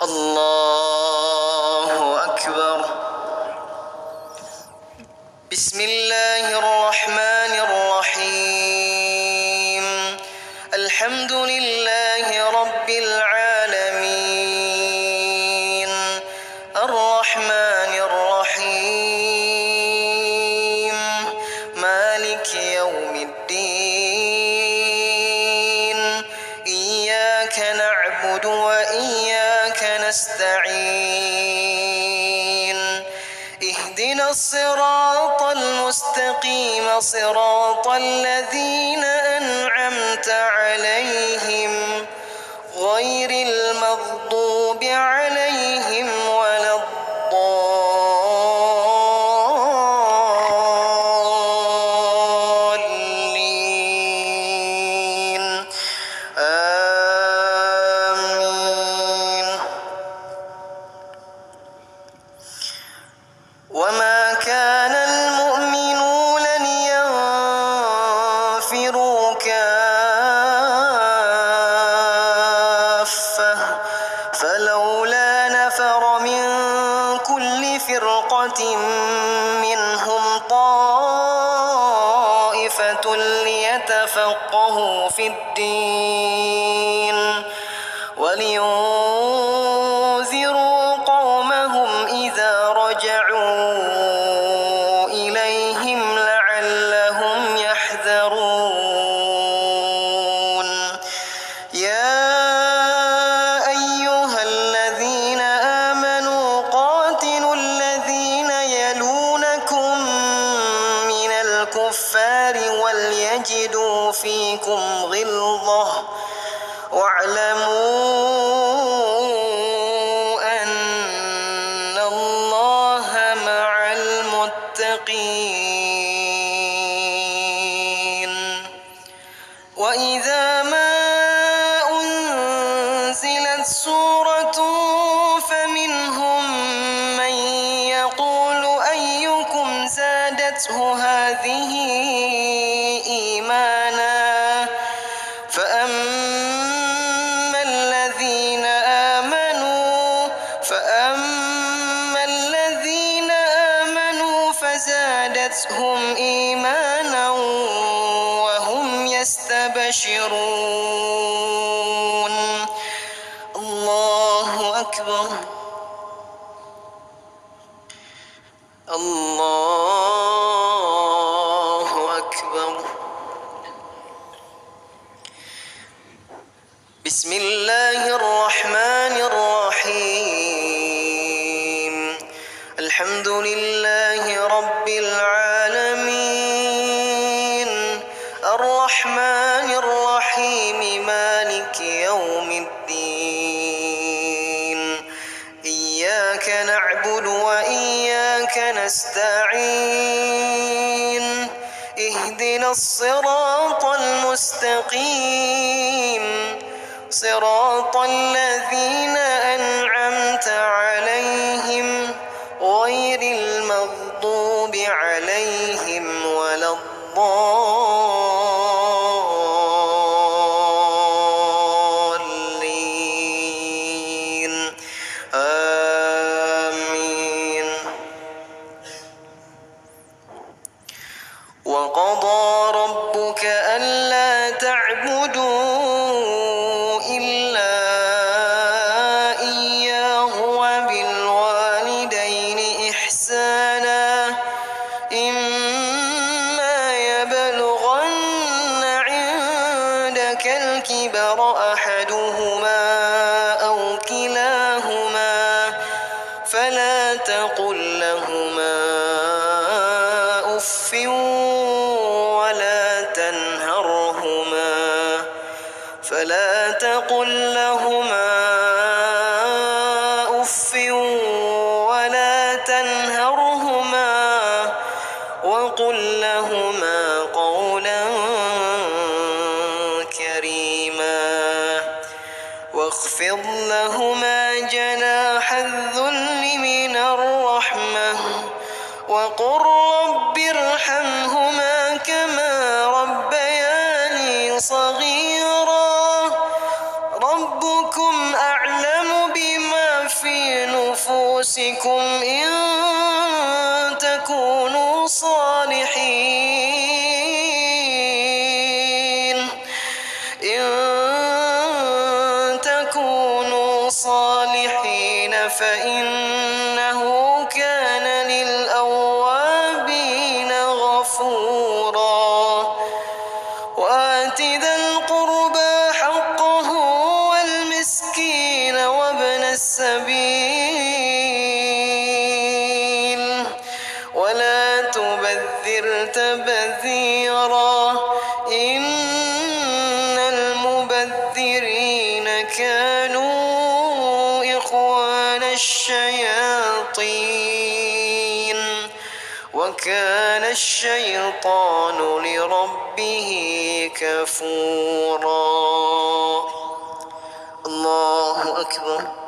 الله أكبر. بسم الله الرحمن الرحيم. الحمد لله رب العالمين الرحمن الرحيم مالك يوم الدين إياك نعبد وإياك نستعين اهدنا الصراط المستقيم صراط الذين أنعمت عليهم غير المغضوب عليهم ولا الضالين آمين. وما كان المؤمنون لينفروا كافة فلولا نفر من كل فرقة منهم طائفة ليتفقهوا في الدين ولينذروا قومهم إذا رجعوا إليهم لعلهم يحذرون. يا أيها الذين آمنوا قاتلوا الذين يلونكم من الكفار وليجدوا فيكم غلظة واعلموا أن الله مع المتقين. وإذا ما أنزلت سورة فمنهم من يقول أيكم زادته هذه إيمانا فأما الذين آمنوا فزادتهم إيمانا وهم يستبشرون. الله أكبر. الله أكبر. بسم الله الرحمن الرحيم. الحمد لله رب العالمين الرحمن الرحيم مالك يوم الدين إياك نعبد وإياك نستعين اهدنا الصراط المستقيم صراط الذين أنعمت عليهم غير المغضوب عليهم ولا الضالين آمين. وقضى ربك ألا تعبدوا إلا إياه وبالوالدين إحسانا إما يبلغن عندك الكبر أحدهما أو كلاهما فلا تقل لهما أف ولا تنهرهما وقل لهما قولا كريما واخفض لهما جناح الذل من الرحمة وقل رب ارحمهما كما ربياني صغيرا ربكم أعلم بما أنفسكم إن تكونوا صالحين فإنه كان للأوابين غفورا وآت ذا القربى حقه والمسكين وابن السبيل ولا تبذر تبذيرا إن المبذرين كانوا إخوان الشياطين وكان الشيطان لربه كفورا. الله أكبر.